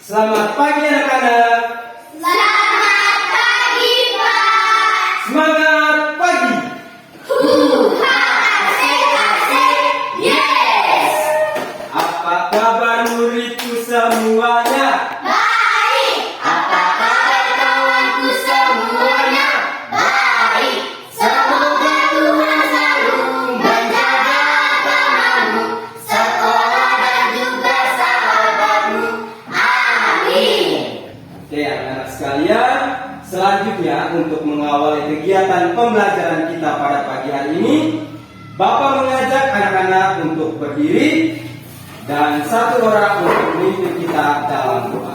Selamat pagi anak-anak. Selamat pagi, Pak. Semangat pagi. Asik, yes. Apa kabar muridku semuanya? Baik. Apa kabar kawanku semuanya? Baik. Semoga Tuhan selalu menjaga agamamu, sekolah dan juga sahabatmu. Amin. Oke anak-anak sekalian, selanjutnya untuk mengawali kegiatan pembelajaran kita pada pagi hari ini, Bapak mengajak anak-anak untuk berdiri dan satu orang untuk memimpin kita dalam doa.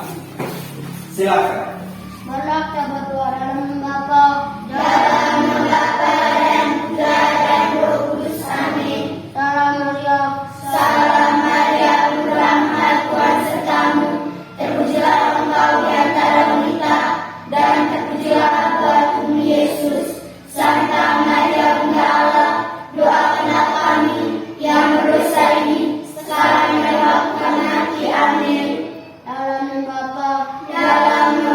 Silakan. Marilah kita berdoa dalam Bapa, dalam nama Bapa dan Putra dan Roh Kudus. Amin. Salam Maria, penuh rahmat, Tuhan sertamu. Terpujilah engkau di antara wanita, dan terpujilah buah Yesus. Santa Maria, Bunda Allah, doakanlah kami yang berdosa ini sekarang dan waktu mati. Amin. Dalam nama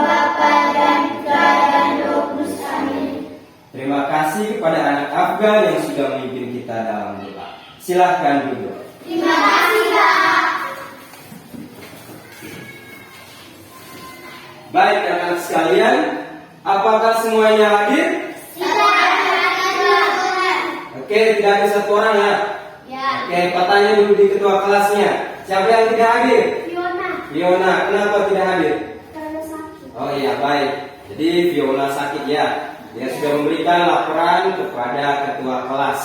Bapa dan Putra dan Roh Kudus. Amin. Terima kasih kepada anak Afgan yang sudah memimpin kita dalam doa. Silahkan duduk. Terima kasih, Kak. Baik anak-anak sekalian, apakah semuanya hadir? Oke, tidak ada satu orang ya. Ya. Oke, patahnya dulu di ketua kelasnya. Siapa yang tidak hadir? Fiona, kenapa tidak hadir? Karena sakit. Oh iya, baik. Jadi Fiona sakit ya. Dia sudah memberikan laporan kepada ketua kelas.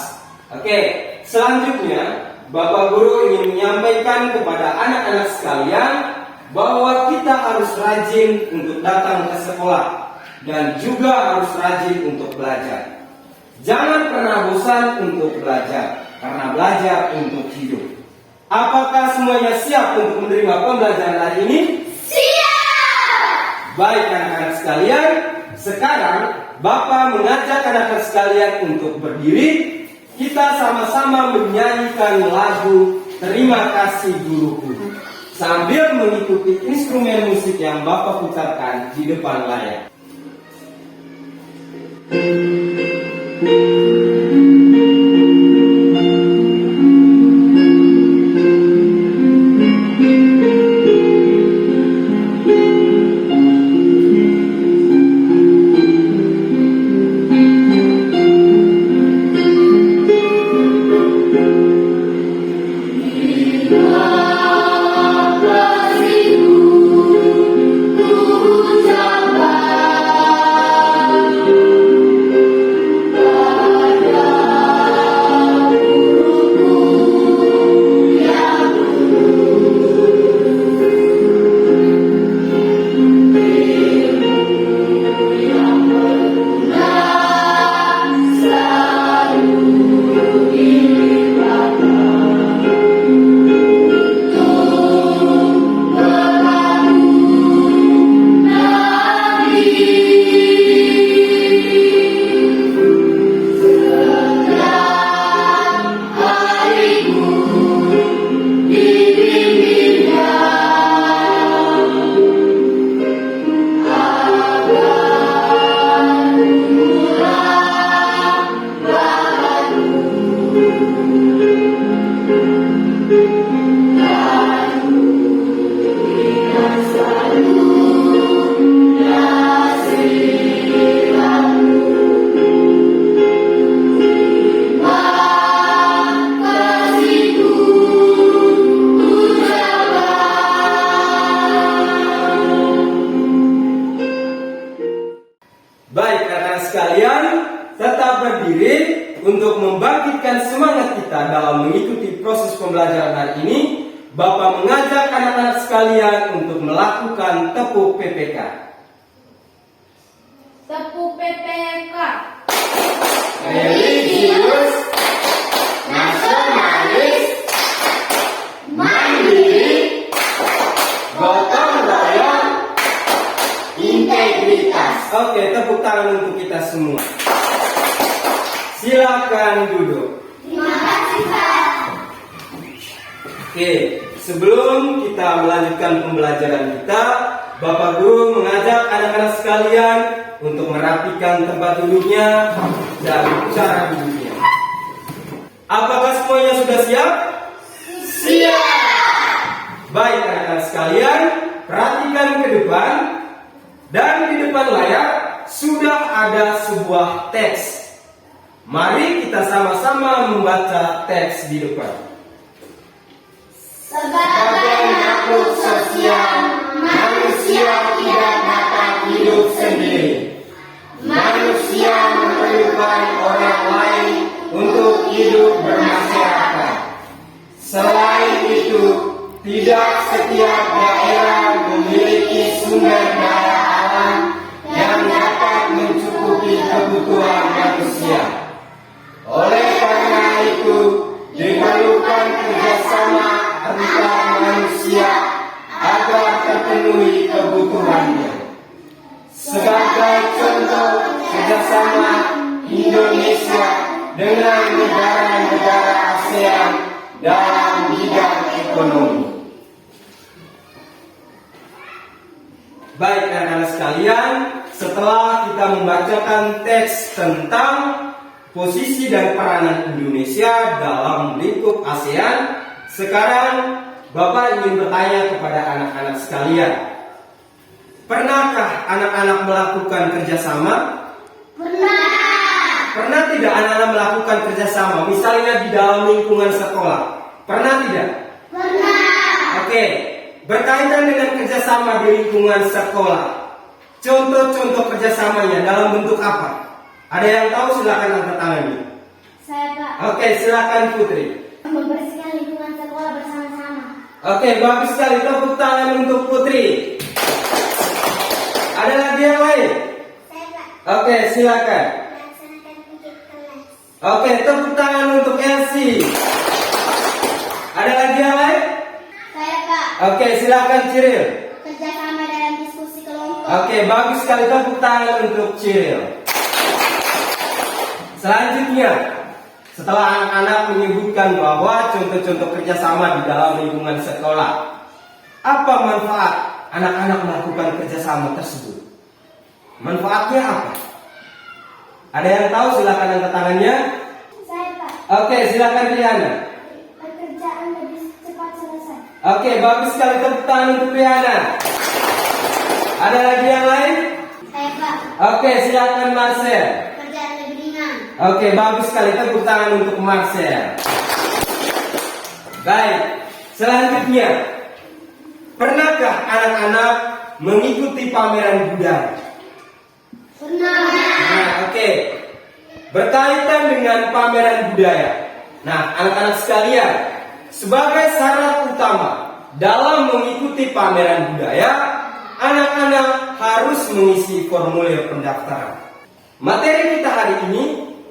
Oke, selanjutnya Bapak Guru ingin menyampaikan kepada anak-anak sekalian bahwa kita harus rajin untuk datang ke sekolah dan juga harus rajin untuk belajar. Jangan pernah bosan untuk belajar, karena belajar untuk hidup. Apakah semuanya siap untuk menerima pembelajaran hari ini? Siap. Baik anak-anak sekalian, sekarang Bapak mengajak anak-anak sekalian untuk berdiri. Kita sama-sama menyanyikan lagu Terima Kasih Guruku sambil mengikuti instrumen musik yang Bapak putarkan di depan layar. Baik anak-anak sekalian, tetap berdiri untuk membangkitkan semangat kita dalam mengikuti proses pembelajaran hari ini. Bapak mengajak anak-anak sekalian untuk melakukan tepuk PPK. Tepuk PPK. Religius, nasionalis, mandiri, gotong royong, integritas. Oke, tepuk tangan untuk kita semua. Silakan duduk. Terima kasih, Pak. Oke, sebelum kita melanjutkan pembelajaran kita, Bapak Guru mengajak anak-anak sekalian untuk merapikan tempat duduknya dan cara duduknya. Apakah semuanya sudah siap? Siap. Baik anak-anak sekalian, perhatikan ke depan. Dan di depan layar sudah ada sebuah teks. Mari kita sama-sama membaca teks di depan. Sebagai makhluk sosial, manusia tidak dapat hidup sendiri. Manusia memerlukan orang lain untuk hidup bermasyarakat. Selain itu, tidak setiap daerah memiliki sumber daya alam yang dapat mencukupi kebutuhan manusia. Oleh karena itu, diperlukan kerjasama antar manusia agar terpenuhi kebutuhannya. Sebagai contoh kerjasama Indonesia dengan negara-negara ASEAN dalam bidang ekonomi. Baik anak-anak sekalian, setelah kita membacakan teks tentang posisi dan peranan Indonesia dalam lingkup ASEAN, sekarang Bapak ingin bertanya kepada anak-anak sekalian. Pernahkah anak-anak melakukan kerjasama? Pernah. Pernah tidak anak-anak melakukan kerjasama, misalnya di dalam lingkungan sekolah? Pernah tidak? Pernah. Oke, berkaitan dengan kerjasama di lingkungan sekolah, contoh-contoh kerjasamanya dalam bentuk apa? Ada yang tahu? Silakan angkat tangannya. Saya, Pak. Oke, silakan Putri. Membersihkan lingkungan sekolah bersama-sama. Oke, bagus sekali. Tepuk tangan untuk Putri. Ada lagi yang lain? Saya, Pak. Oke, silakan. Melaksanakan pikir kelas. Oke, tepuk tangan untuk Elsie. Ada lagi yang lain? Saya, Pak. Oke, silakan Ciril. Kerjasama dalam diskusi kelompok. Oke, bagus sekali. Tepuk tangan untuk Ciril. Selanjutnya, setelah anak-anak menyebutkan bahwa contoh-contoh kerjasama di dalam lingkungan sekolah, apa manfaat anak-anak melakukan kerjasama tersebut? Manfaatnya apa? Ada yang tahu? Silakan angkat tangannya. Saya, Pak. Oke, silakan Riana. Pekerjaan lebih cepat selesai. Oke, bagus sekali. Tepuk tangan untuk Riana. Ada lagi yang lain? Saya, Pak. Oke, silakan Marcel. Kerjaan lebih ringan. Oke, bagus sekali. Tepuk tangan untuk Marcel. Baik, selanjutnya, pernahkah anak-anak mengikuti pameran budaya? Pernah. Nah, oke. Berkaitan dengan pameran budaya. Nah, anak-anak sekalian, sebagai syarat utama dalam mengikuti pameran budaya, anak-anak harus mengisi formulir pendaftaran. Materi kita hari ini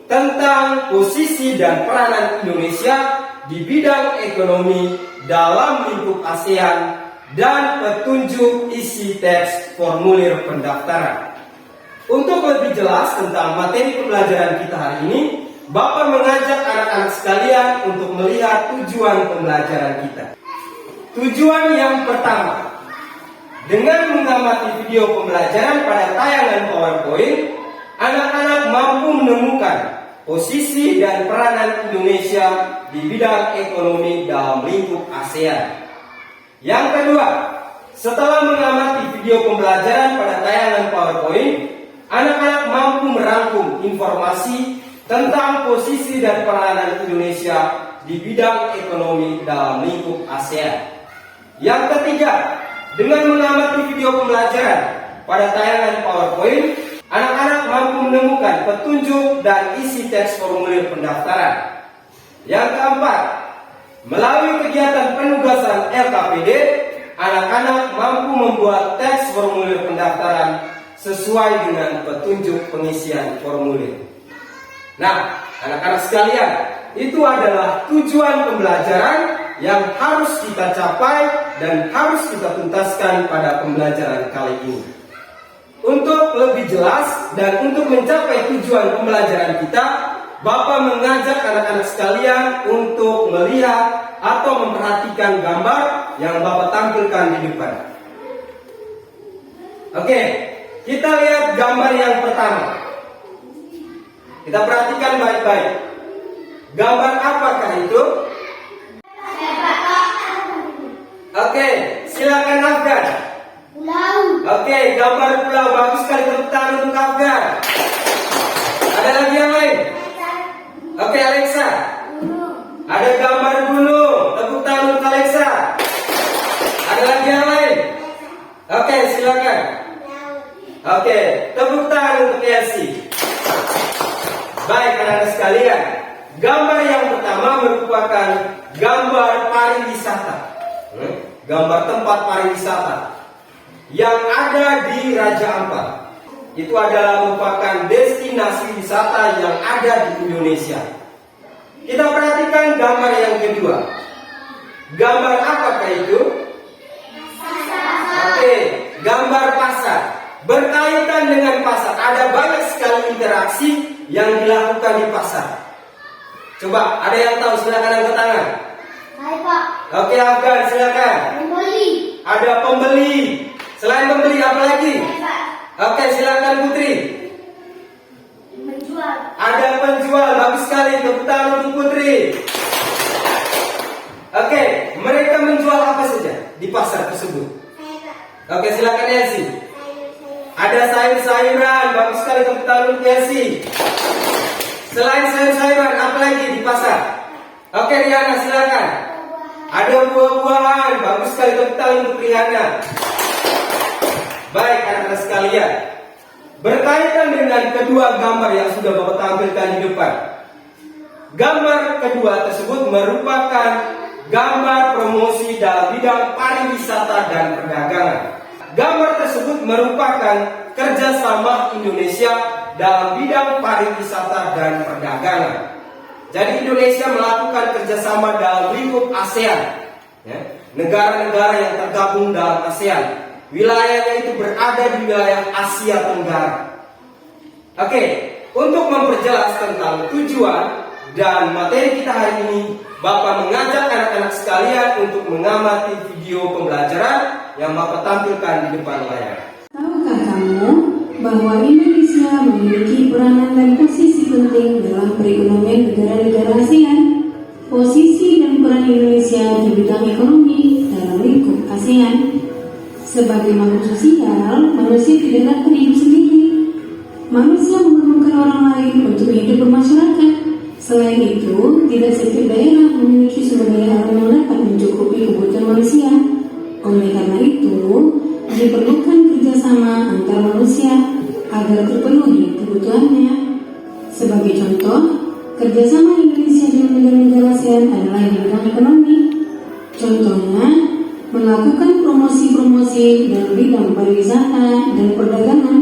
tentang posisi dan peranan Indonesia di bidang ekonomi dalam lingkup ASEAN dan petunjuk isi teks formulir pendaftaran. Untuk lebih jelas tentang materi pembelajaran kita hari ini, Bapak mengajak anak-anak sekalian untuk melihat tujuan pembelajaran kita. Tujuan yang pertama, dengan mengamati video pembelajaran pada tayangan PowerPoint, anak-anak mampu menemukan posisi dan peranan Indonesia di bidang ekonomi dalam lingkup ASEAN. Yang kedua, setelah mengamati video pembelajaran pada tayangan PowerPoint, anak-anak mampu merangkum informasi tentang posisi dan peranan Indonesia di bidang ekonomi dalam lingkup ASEAN. Yang ketiga, dengan mengamati video pembelajaran pada tayangan PowerPoint, anak-anak mampu menemukan petunjuk dan isi teks formulir pendaftaran. Yang keempat, melalui kegiatan penugasan LKPD, anak-anak mampu membuat teks formulir pendaftaran sesuai dengan petunjuk pengisian formulir. Nah, anak-anak sekalian, itu adalah tujuan pembelajaran yang harus kita capai dan harus kita tuntaskan pada pembelajaran kali ini. Untuk lebih jelas dan untuk mencapai tujuan pembelajaran kita, Bapak mengajak anak-anak sekalian untuk melihat atau memperhatikan gambar yang Bapak tampilkan di depan. Oke, kita lihat gambar yang pertama. Kita perhatikan baik-baik. Gambar apakah itu? Oke, silakan Afgan. Pulau. Oke, gambar pulau. Bagus sekali, tepuk tangan untuk Afgan. Ada lagi yang lain? Oke, Alexa. Ada gambar gunung. Tepuk tangan untuk Alexa. Ada lagi yang lain? Oke, silakan. Oke, tepuk tangan untuk Elsie. Baik, anak-anak sekalian. Gambar yang pertama merupakan gambar pariwisata. Gambar tempat pariwisata yang ada di Raja Ampat. Itu adalah merupakan destinasi wisata yang ada di Indonesia. Kita perhatikan gambar yang kedua. Gambar apakah itu? Oke, gambar pasar. Berkaitan dengan pasar, ada banyak sekali interaksi yang dilakukan di pasar. Coba, ada yang tahu? Silakan angkat tangan. Hai Pak. Oke, Afgan, silakan. Pembeli. Ada pembeli. Selain pembeli, apa lagi? Hai Pak. Oke, silakan Putri. Menjual. Ada penjual. Bagus sekali, tepuk tangan untuk Putri. Oke, mereka menjual apa saja di pasar tersebut? Hai Pak. Oke, silakan Elsie. Sayur-sayur. Ada sayur-sayuran. Bagus sekali, tepuk tangan untuk Elsie. Selain sayur-sayuran, apa lagi di pasar? Oke, Rihanna, silakan. Ada buah-buahan. Bagus sekali, tepuk tangan untuk Rihanna. Baik, anak-anak sekalian. Berkaitan dengan kedua gambar yang sudah Bapak tampilkan di depan. Gambar kedua tersebut merupakan gambar promosi dalam bidang pariwisata dan perdagangan. Gambar tersebut merupakan kerjasama Indonesia dalam bidang pariwisata dan perdagangan. Jadi Indonesia melakukan kerjasama dalam lingkup ASEAN, negara-negara yang tergabung dalam ASEAN. Wilayahnya itu berada di wilayah Asia Tenggara. Oke, untuk memperjelas tentang tujuan dan materi kita hari ini, Bapak mengajak anak-anak sekalian untuk mengamati video pembelajaran yang Bapak tampilkan di depan layar. Tahukah kamu bahwa Indonesia memiliki peranan dan posisi penting dalam perekonomian negara-negara ASEAN? Posisi dan peran Indonesia di bidang ekonomi dalam lingkup ASEAN. Sebagai makhluk sosial, manusia tidak dapat hidup sendiri. Manusia memerlukan orang lain untuk hidup bermasyarakat. Selain itu, tidak setiap daerah memiliki sumber daya alam yang dapat mencukupi kebutuhan manusia. Oleh karena itu, diperlukan kerjasama antar manusia agar terpenuhi kebutuhannya. Sebagai contoh, kerjasama Indonesia dengan negara-negara ASEAN adalah di bidang ekonomi. Contohnya, melakukan promosi-promosi dalam bidang pariwisata dan perdagangan,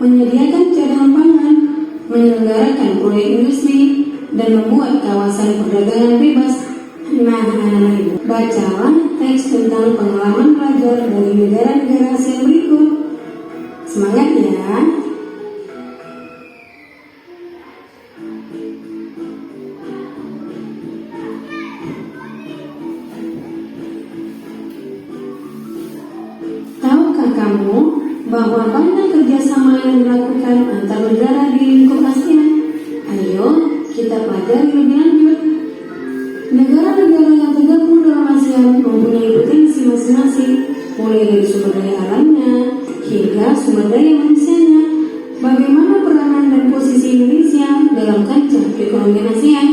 menyediakan cadangan pangan, menyelenggarakan proyek industri, dan membuat kawasan perdagangan bebas. Nah, anak-anak ibu, bacalah teks tentang pengalaman pelajar dari negara-negara ASEAN berikut. Semangat ya! Tahukah kamu bahwa banyak kerjasama yang dilakukan antar negara di lingkup ASEAN? Ayo kita pelajari lebih lanjut. Negara-negara yang tergabung dalam ASEAN mempunyai potensi masing-masing, mulai dari sumber daya alamnya hingga sumber daya manusianya. Bagaimana peranan dan posisi Indonesia dalam kancah perekonomian ASEAN?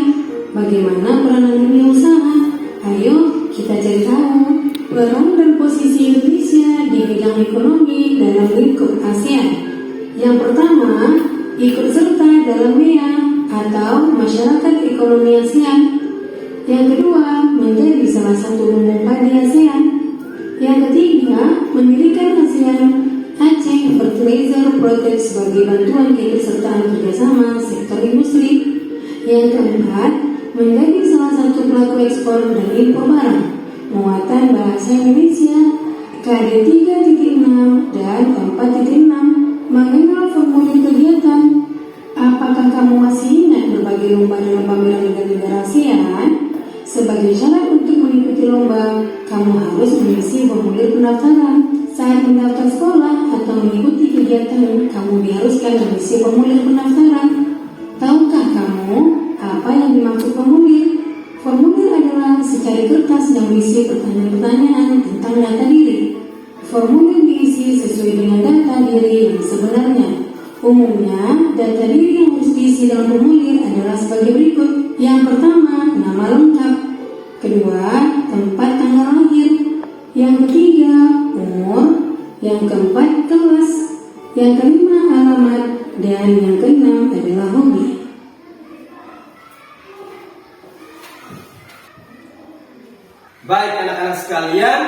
Bagaimana peranan dunia usaha? Ayo kita cari tahu peran dan posisi Indonesia di bidang ekonomi dalam lingkup ASEAN. Yang pertama, ikut serta dalam MEA atau Masyarakat Ekonomi ASEAN. Yang kedua, menjadi salah satu lumbung padi ASEAN. Yang ketiga, mendirikan ASEAN Aceh Fertilizer Project sebagai bantuan keikutsertaan kerjasama sektor industri. Yang keempat, menjadi salah satu pelaku ekspor dan impor barang. Muatan bahasa Indonesia KD 3.6 dan 4.6. Mengenal formulir kegiatan. Apakah kamu masih ingat berbagai lomba dalam pameran negara-negara ASEAN? Sebagai syarat untuk mengikuti lomba, kamu harus mengisi formulir pendaftaran. Saat mendaftar sekolah atau mengikuti kegiatan, kamu diharuskan mengisi formulir pendaftaran. Tahukah kamu apa yang dimaksud formulir? Formulir adalah secari kertas yang berisi pertanyaan-pertanyaan tentang data diri. Formulir diisi sesuai dengan data diri yang sebenarnya. Umumnya, data diri yang harus diisi dalam formulir adalah sebagai berikut. Yang pertama, nama lengkap. Kedua, tempat tanggal lahir. Yang ketiga, umur. Yang keempat, kelas. Yang kelima, alamat. Dan yang keenam adalah hobi. Baik anak-anak sekalian,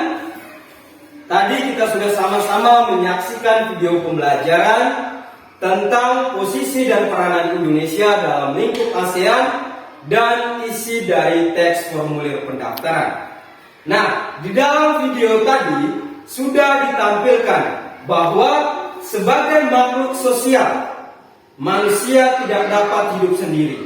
tadi kita sudah sama-sama menyaksikan video pembelajaran tentang posisi dan peranan Indonesia dalam lingkup ASEAN dan isi dari teks formulir pendaftaran. Nah, di dalam video tadi sudah ditampilkan bahwa sebagai makhluk sosial, manusia tidak dapat hidup sendiri.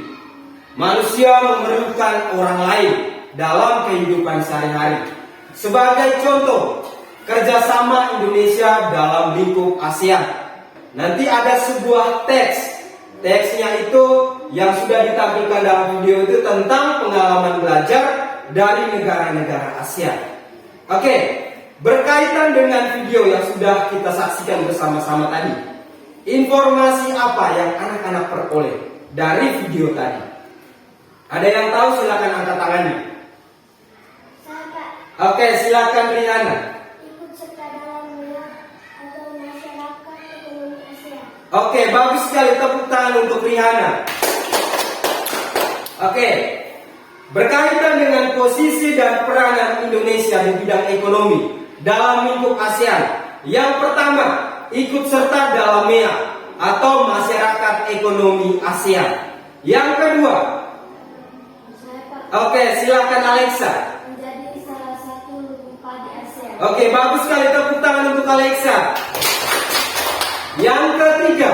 Manusia memerlukan orang lain dalam kehidupan sehari-hari. Sebagai contoh, kerjasama Indonesia dalam lingkup ASEAN. Nanti ada sebuah teksnya itu yang sudah ditampilkan dalam video itu tentang pengalaman belajar dari negara-negara ASEAN. Oke, berkaitan dengan video yang sudah kita saksikan bersama-sama tadi, informasi apa yang anak-anak peroleh dari video tadi? Ada yang tahu? Silakan angkat tangannya. Oke, silakan Rihanna. Ikut serta dalam wilayah atau masyarakat ekonomi ASEAN. Oke, bagus sekali, tepuk tangan untuk Rihanna. Oke, berkaitan dengan posisi dan peranan Indonesia di bidang ekonomi dalam lingkup ASEAN. Yang pertama, ikut serta dalam MEA atau masyarakat ekonomi ASEAN. Yang kedua, oke, silakan Alexa. Menjadi salah satu lupa di ASEAN. Oke, bagus sekali, tepuk tangan untuk Alexa. Yang ketiga,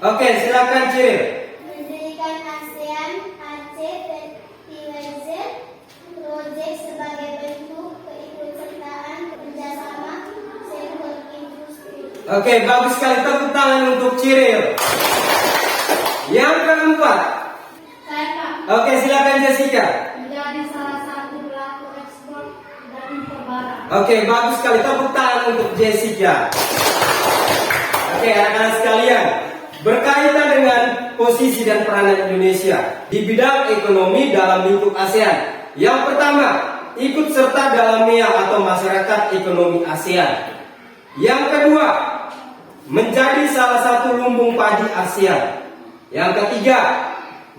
oke, silakan Ciril. Mendirikan ASEAN AC PWZ Project sebagai bentuk keikutsertaan kerjasama sektor industri. Oke, bagus sekali, tepuk tangan untuk Ciril. Yang keempat, Saya Pak, oke, silakan Jessica. menjadi salah satu pelaku ekspor dan impor barang. Oke, bagus sekali, tepuk tangan untuk Jessica. Oke, anak-anak sekalian, berkaitan dengan posisi dan peranan Indonesia di bidang ekonomi dalam lingkup ASEAN. Yang pertama, ikut serta dalam MEA atau masyarakat ekonomi ASEAN. Yang kedua, menjadi salah satu lumbung padi ASEAN. Yang ketiga,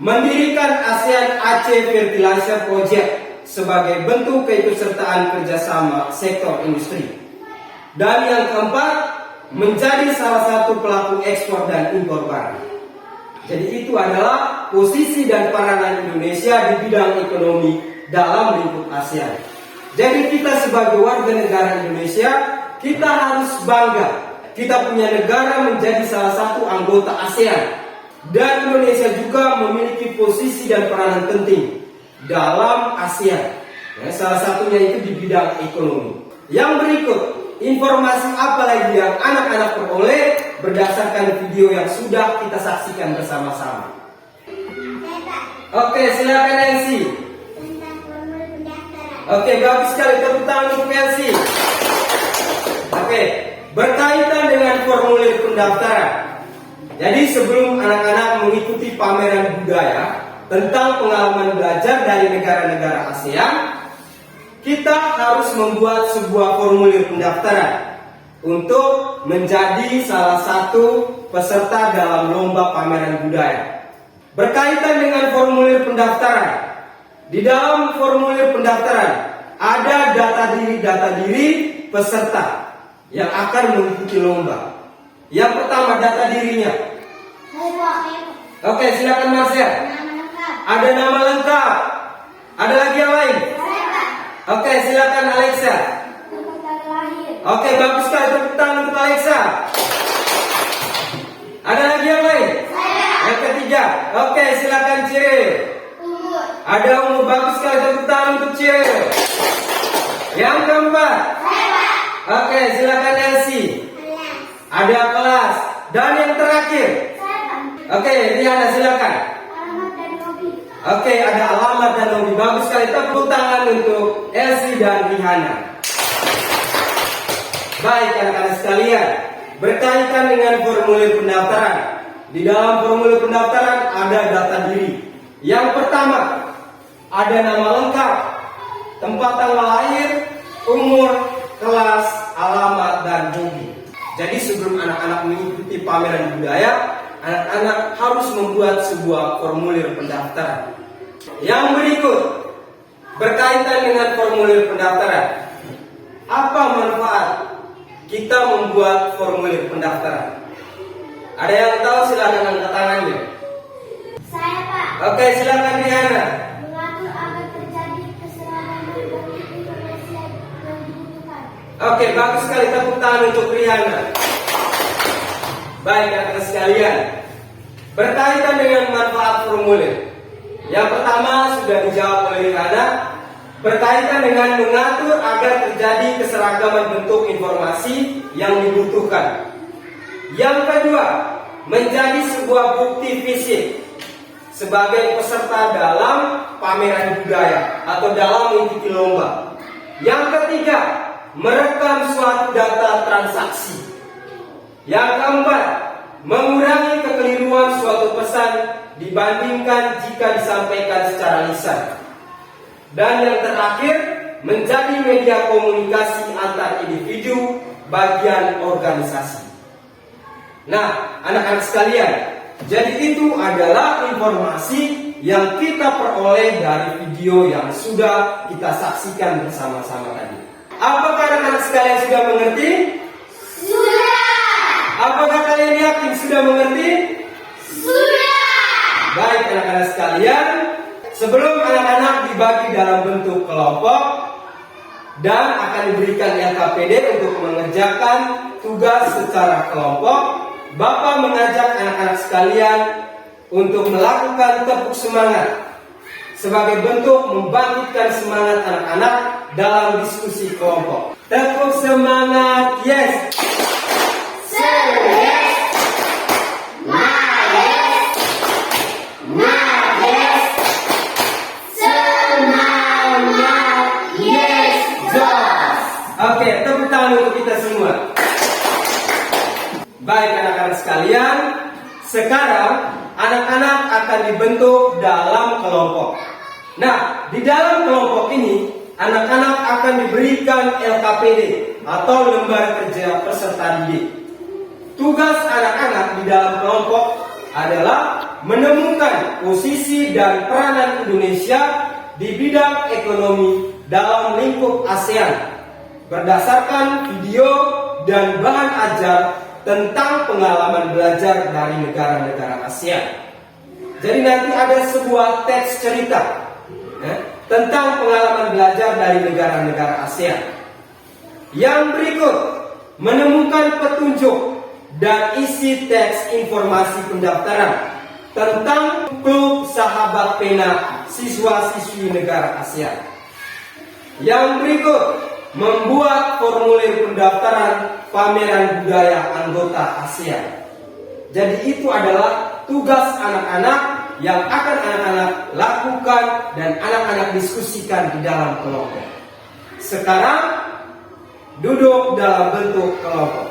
mendirikan ASEAN Aceh Fertilizer Project sebagai bentuk keikutsertaan kerjasama sektor industri. Dan yang keempat, menjadi salah satu pelaku ekspor dan impor barang. Jadi itu adalah posisi dan peranan Indonesia di bidang ekonomi dalam lingkup ASEAN. Jadi kita sebagai warga negara Indonesia, kita harus bangga. Kita punya negara menjadi salah satu anggota ASEAN. Dan Indonesia juga memiliki posisi dan peranan penting dalam ASEAN. Ya, salah satunya itu di bidang ekonomi. Yang berikut, informasi apa lagi yang anak-anak peroleh berdasarkan video yang sudah kita saksikan bersama-sama? Oke, silakan Nancy. Tentang formulir pendaftaran. Oke, bagus sekali, tepuk tangan untuk Nancy. Oke, berkaitan dengan formulir pendaftaran. Jadi sebelum anak-anak mengikuti pameran budaya tentang pengalaman belajar dari negara-negara ASEAN, kita harus membuat sebuah formulir pendaftaran untuk menjadi salah satu peserta dalam lomba pameran budaya. Berkaitan dengan formulir pendaftaran, di dalam formulir pendaftaran ada data diri peserta yang akan mengikuti lomba. Yang pertama, data dirinya. Oke, silakan Marcel. Nama lengkap. Ada nama lengkap. Ada lagi yang lain? Oke, silakan Alexa. Tempat tanggal lahir. Oke, bagus sekali, tepuk tangan untuk Alexa. Ada lagi yang lain? Yang ketiga. Oke, silakan Ciril. Umur. Ada umur, bagus sekali, tepuk tangan untuk Cil. Yang keempat. Oke, silakan Elsie. Ada kelas. Dan yang terakhir. Oke, Riana silakan. Alamat dan hobi. Oke, ada alamat dan hobi. Bagus sekali, tepuk tangan untuk Elsie dan Rihanna. Baik anak-anak sekalian, berkaitan dengan formulir pendaftaran. Di dalam formulir pendaftaran ada data diri. Yang pertama, ada nama lengkap, tempat tanggal lahir, umur, kelas, alamat, dan hobi. Jadi sebelum anak-anak mengikuti pameran budaya, anak-anak harus membuat sebuah formulir pendaftaran. Yang berikut, berkaitan dengan formulir pendaftaran. Apa manfaat kita membuat formulir pendaftaran? Ada yang tahu? Silakan angkat tangannya. Saya, Pak. Oke, silakan Rihanna. Mengatur agar terjadi keseragaman bentuk informasi yang dibutuhkan. Oke, bagus sekali, tepuk tangan untuk Rihanna. Baik anak-anak sekalian, berkaitan dengan manfaat formulir. Yang pertama sudah dijawab oleh Rihanna, berkaitan dengan mengatur agar terjadi keseragaman bentuk informasi yang dibutuhkan. Yang kedua, menjadi sebuah bukti fisik sebagai peserta dalam pameran budaya atau dalam mengikuti lomba. Yang ketiga, merekam suatu data transaksi. Yang keempat, mengurangi kekeliruan suatu pesan dibandingkan jika disampaikan secara lisan. Dan yang terakhir, menjadi media komunikasi antar individu, bagian organisasi. Nah, anak-anak sekalian, jadi itu adalah informasi yang kita peroleh dari video yang sudah kita saksikan bersama-sama tadi. Apakah anak-anak sekalian sudah mengerti? Sudah. Apakah kalian yakin sudah mengerti? Sudah. Baik anak-anak sekalian, sebelum anak-anak dibagi dalam bentuk kelompok dan akan diberikan LKPD untuk mengerjakan tugas secara kelompok, Bapak mengajak anak-anak sekalian untuk melakukan tepuk semangat sebagai bentuk membangkitkan semangat anak-anak dalam diskusi kelompok. Tepuk semangat, yes. Oke, tepuk tangan untuk kita semua. Baik anak-anak sekalian, sekarang anak-anak akan dibentuk dalam kelompok. Nah, di dalam kelompok ini, anak-anak akan diberikan LKPD atau lembar kerja peserta didik. Tugas anak-anak di dalam kelompok adalah menemukan posisi dan peranan Indonesia di bidang ekonomi dalam lingkup ASEAN berdasarkan video dan bahan ajar tentang pengalaman belajar dari negara-negara ASEAN. Jadi nanti ada sebuah teks cerita tentang pengalaman belajar dari negara-negara ASEAN. Yang berikut, menemukan petunjuk dan isi teks informasi pendaftaran tentang klub sahabat pena siswa-siswi negara ASEAN. Yang berikut, membuat formulir pendaftaran pameran budaya anggota ASEAN. Jadi itu adalah tugas anak-anak yang akan anak-anak lakukan dan anak-anak diskusikan di dalam kelompok. Sekarang duduk dalam bentuk kelompok.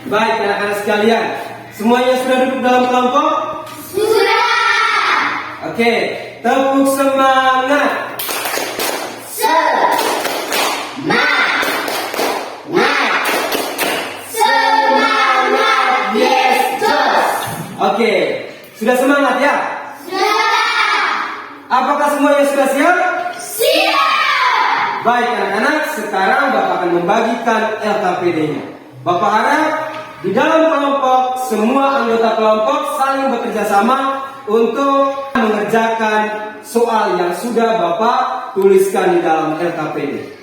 Baik anak-anak sekalian, semuanya sudah duduk dalam kelompok? Sudah. Oke, tepuk semangat. Semangat, yes, Jos. Oke, sudah semangat ya? Sudah. Apakah semuanya sudah siap? Siap. Baik anak-anak, sekarang Bapak akan membagikan LKPD-nya. Bapak harap di dalam kelompok semua anggota kelompok saling bekerja sama untuk mengerjakan soal yang sudah Bapak tuliskan di dalam LKPD.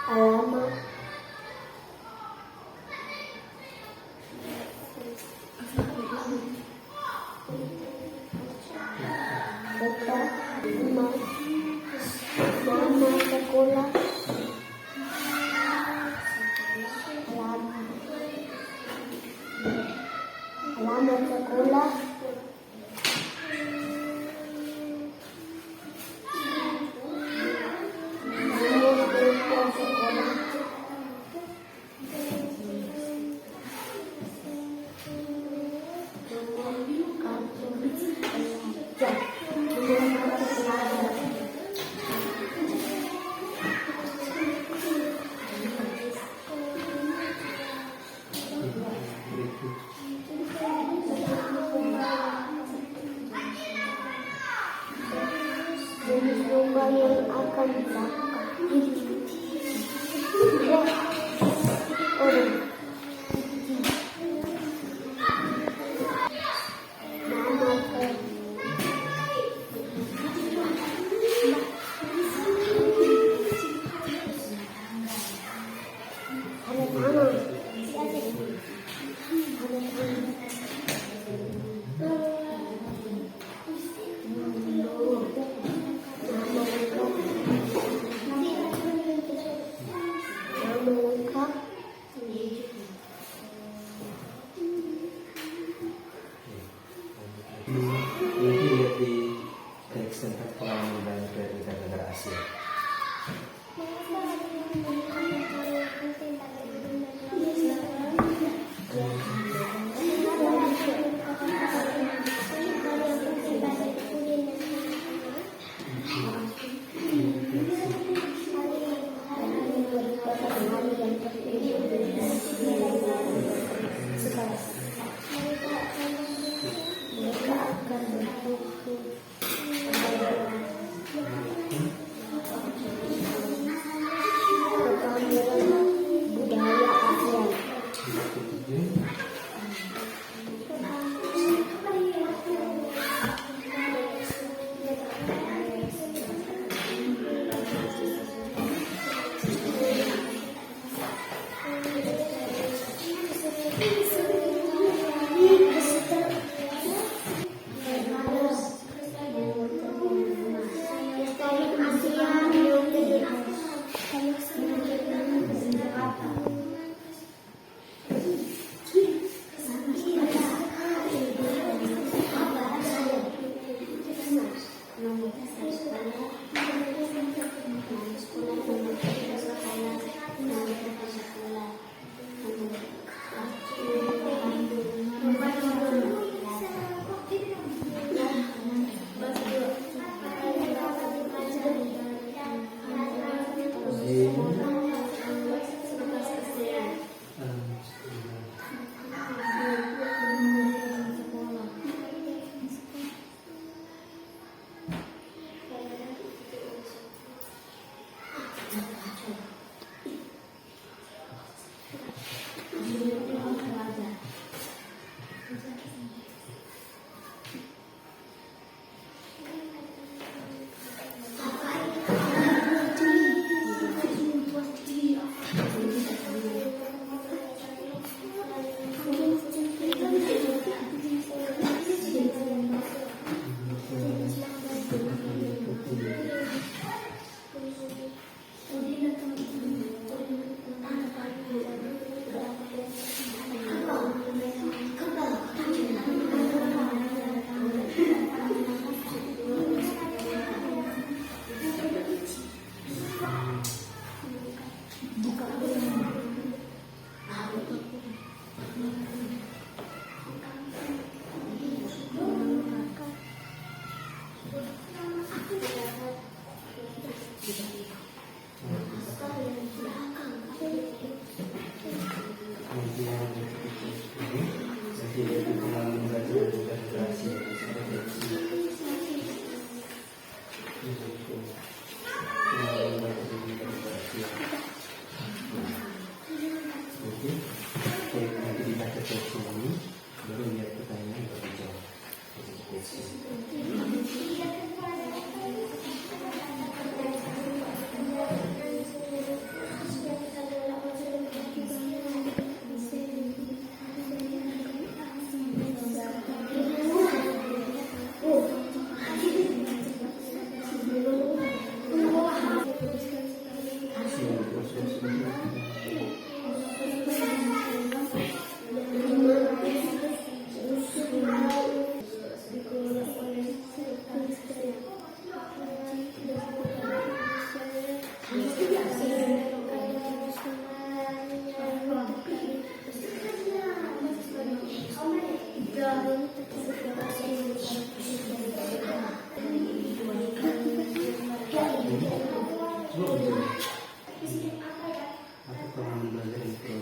Alamat sekolah. Jenis domba yang akan Nanti lihat di teks tentang pengalaman banyak dari negara Asia. Aku pernah belajar itu.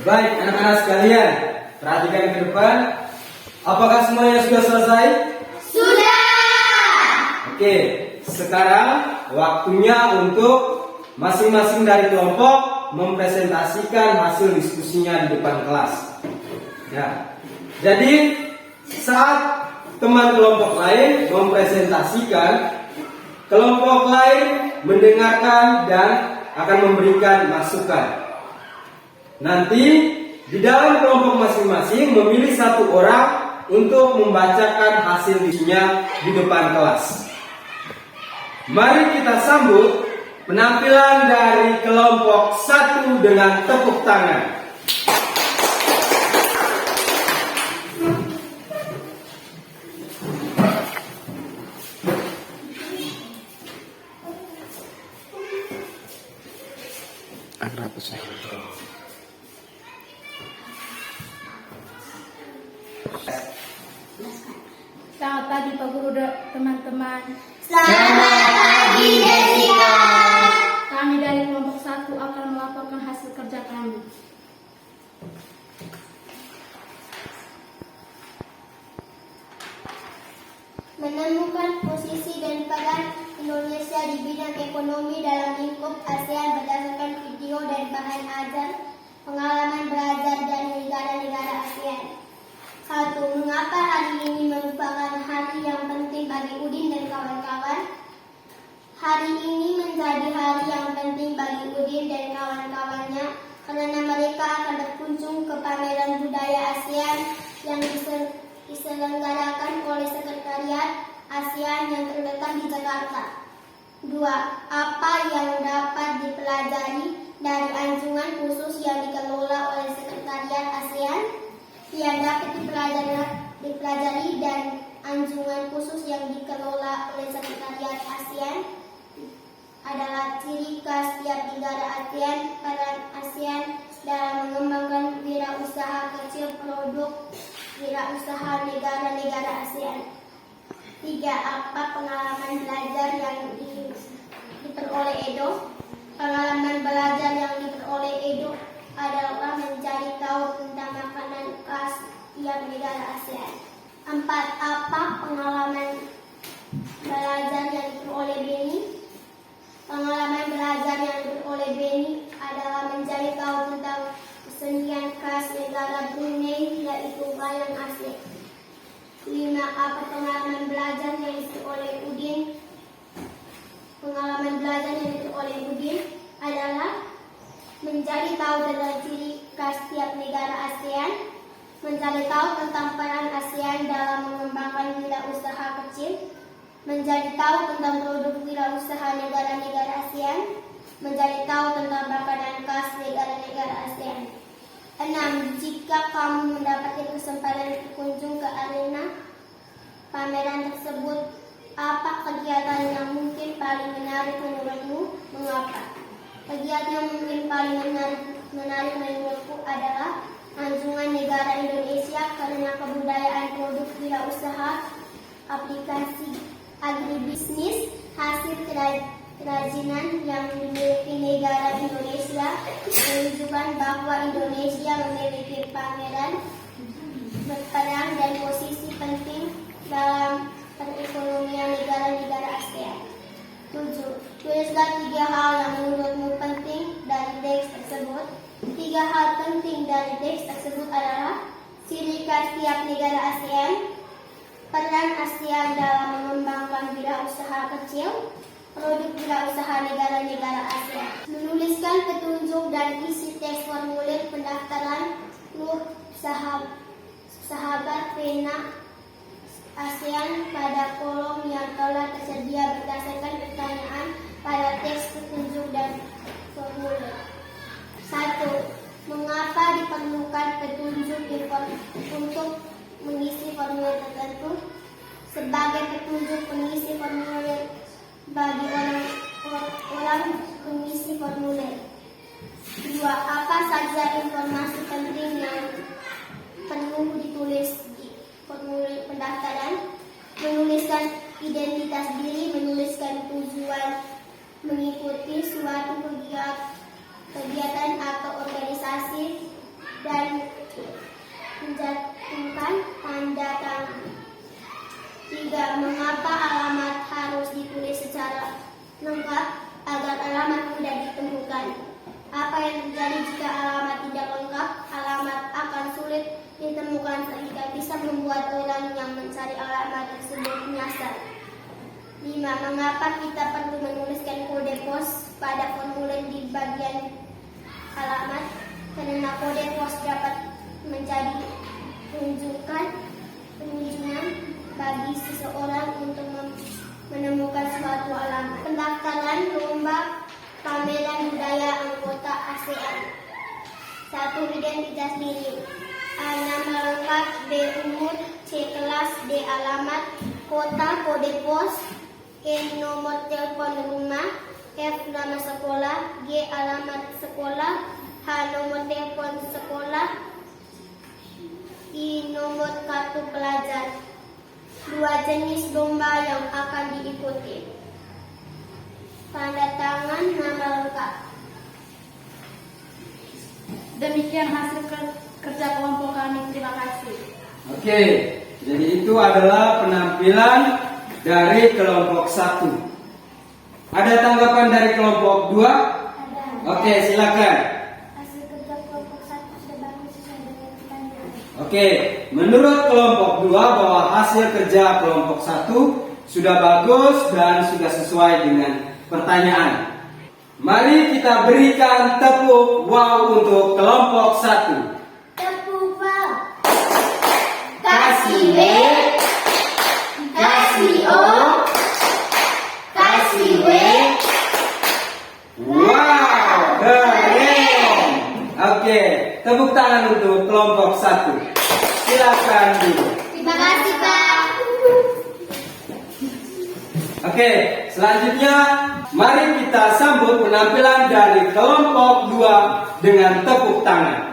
Baik, anak-anak sekalian, perhatikan ke depan. Apakah semuanya sudah selesai? Sudah. Oke, sekarang waktunya untuk masing-masing dari kelompok mempresentasikan hasil diskusinya di depan kelas. Ya, jadi saat teman kelompok lain mempresentasikan, kelompok lain mendengarkan dan akan memberikan masukan. Nanti di dalam kelompok masing-masing memilih satu orang untuk membacakan hasil diskusinya di depan kelas. Mari kita sambut penampilan dari kelompok 1 dengan tepuk tangan. Selamat pagi Pak Guru, teman-teman. Selamat pagi Jessica. Kami dari kelompok 1 akan melaporkan hasil kerja kami. Menemukan posisi dan peran Indonesia di bidang ekonomi dalam lingkup ASEAN berdasarkan video dan bahan ajar pengalaman belajar dari negara-negara ASEAN. 1. Mengapa hari ini merupakan hari yang penting bagi Udin dan kawan-kawan? Hari ini menjadi hari yang penting bagi Udin dan kawan-kawannya karena mereka akan berkunjung ke pameran budaya ASEAN yang diselenggarakan oleh Sekretariat ASEAN yang terletak di Jakarta. 2. Apa yang dapat dipelajari dari anjungan khusus yang dikelola oleh Sekretariat ASEAN yang dapat dipelajari dan anjungan khusus yang dikelola oleh Sekretariat ASEAN adalah ciri khas tiap negara ASEAN, peran ASEAN dalam mengembangkan wirausaha kecil produk wirausaha negara-negara ASEAN. 3. Apa pengalaman belajar yang diperoleh Edo? Pengalaman belajar yang diperoleh Edo adalah mencari tahu tentang makanan khas tiap negara ASEAN. 4. Apa pengalaman belajar yang diperoleh Beni? Pengalaman belajar yang diperoleh Beni adalah mencari tahu tentang kesenian khas negara Brunei, yaitu wayang asli. 5. Apa pengalaman belajar yang diperoleh Udin? Pengalaman belajar yang diperoleh Udin adalah mencari tahu tentang ciri khas tiap negara ASEAN, mencari tahu tentang peran ASEAN dalam mengembangkan wirausaha kecil, mencari tahu tentang produk wirausaha negara-negara ASEAN, mencari tahu tentang makanan khas negara-negara ASEAN. 6. Jika kamu mendapatkan kesempatan berkunjung ke arena pameran tersebut, apa kegiatan yang mungkin paling menarik menurutmu? Mengapa? Kegiatan yang mungkin paling menarik menurutku adalah anjungan negara Indonesia karena kebudayaan produk wirausaha, aplikasi agribisnis, hasil kerajinan yang dimiliki negara Indonesia menunjukkan bahwa Indonesia memiliki berperan dan posisi penting dalam perekonomian negara-negara ASEAN. 7. Tulislah 3 hal yang menurutmu penting dari teks tersebut. 3 hal penting dari teks tersebut adalah ciri khas tiap negara ASEAN, peran ASEAN dalam mengembangkan wirausaha kecil, produk wirausaha negara-negara ASEAN. Menuliskan petunjuk dan isi teks formulir pendaftaran Nur Sahabat Pena ASEAN pada kolom yang telah tersedia berdasarkan pertanyaan pada teks petunjuk dan formulir. 1. Mengapa diperlukan petunjuk untuk mengisi formulir tertentu? Sebagai petunjuk pengisi formulir bagi orang mengisi formulir. 2. Apa saja informasi penting yang perlu ditulis di formulir pendaftaran? Menuliskan identitas diri, menuliskan tujuan mengikuti suatu kegiatan atau organisasi, dan mencantumkan tanda tangan. 3. Mengapa alamat harus ditulis secara lengkap agar alamat mudah ditemukan? Apa yang terjadi jika alamat tidak lengkap? Alamat akan sulit ditemukan sehingga bisa membuat orang yang mencari alamat tersebut menyasar. 5. Mengapa kita perlu menuliskan kode pos pada formulir di bagian alamat? Karena kode pos dapat menjadi rujukan bagi seseorang untuk menemukan suatu alamat. Pendaftaran lomba pameran budaya anggota ASEAN. 1. Identitas diri. A. Nama lengkap. B. Umur. C. Kelas. D. Alamat kota, kode pos. E. Nomor telepon rumah. F. Nama sekolah. G. Alamat sekolah. H. Nomor telepon sekolah. I. Nomor kartu pelajar. 2. Jenis lomba yang akan diikuti. Tanda tangan, nama lengkap. Demikian hasil kerja kelompok kami. Terima kasih. Oke, jadi itu adalah penampilan dari kelompok 1. Ada tanggapan dari kelompok 2? Oke, silakan. Hasil kerja kelompok 1 sudah bagus sesuai dengan pertanyaan. Oke, menurut kelompok 2 bahwa hasil kerja kelompok 1 sudah bagus dan sudah sesuai dengan pertanyaan. Mari kita berikan tepuk wow untuk kelompok 1. Tepuk wow. Kasih W, kasih O, kasih W. wow, keren. tangan untuk kelompok 1. Silakan duduk. Terima kasih, Pak. Oke, selanjutnya mari kita sambut penampilan dari kelompok 2 dengan tepuk tangan.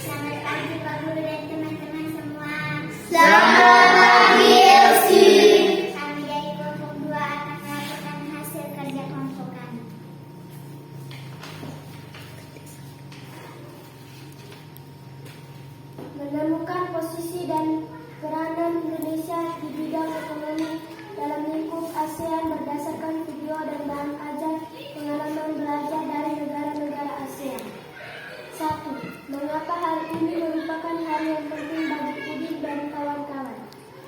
Selamat pagi, Pak Guru dan teman-teman semua. Selamat pagi, Elsie. Kami dari kelompok 2 akan melaporkan hasil kerja kelompok kami. Menemukan posisi dan peranan Indonesia di bidang ekonomi dalam lingkup ASEAN berdasarkan video dan bahan ajar pengalaman belajar dari negara-negara ASEAN. 1. Mengapa hari ini merupakan hari yang penting bagi Udin dan kawan-kawan?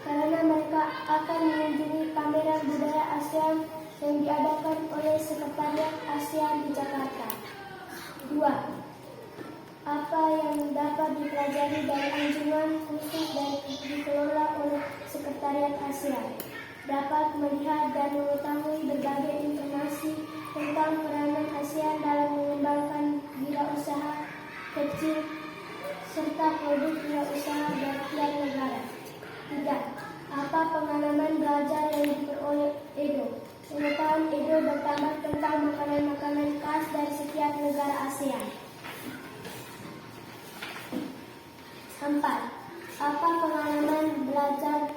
Karena mereka akan mengunjungi pameran budaya ASEAN yang diadakan oleh Sekretariat ASEAN di Jakarta. 2. Apa yang dapat dipelajari dari anjungan khusus dan dikelola oleh Sekretariat ASEAN? Dapat melihat dan mengetahui berbagai informasi tentang peranan ASEAN dalam mengembangkan wirausaha kecil serta produk wirausaha dari tiap negara. 3. Apa pengalaman belajar yang diperoleh Edo? Pengetahuan Edo bertambah tentang makanan-makanan khas dari setiap negara ASEAN. 4. Apa pengalaman belajar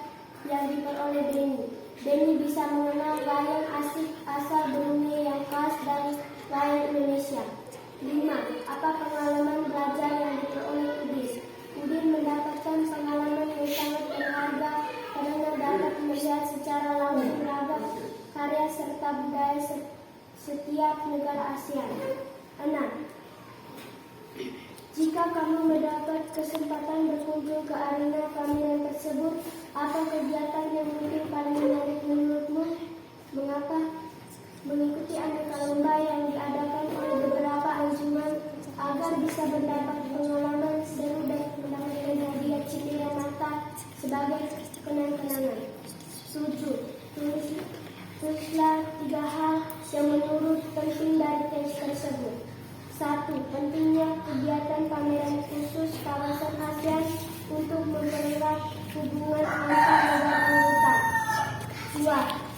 yang diperoleh Denny? Denny bisa mengenal wayang asik asal Brunei yang khas dari wayang Indonesia. 5. Apa pengalaman belajar yang diperoleh Udin? Udin mendapatkan pengalaman yang sangat berharga karena dapat melihat secara langsung ragam karya serta budaya setiap negara ASEAN. 6. Jika kamu mendapat kesempatan berkunjung ke arena pameran tersebut, apa kegiatan yang mungkin paling menarik menurutmu? Mengapa? Mengikuti aneka lomba yang diadakan oleh beberapa anjungan agar bisa mendapat pengalaman seru dan mendapatkan hadiah cemilan mata sebagai kenang-kenangan. 7. Tulislah 3 hal yang menurut penting dari teks tersebut. 1. Pentingnya kegiatan pameran khusus kawasan ASEAN untuk mempererat hubungan antar negara anggota. 2.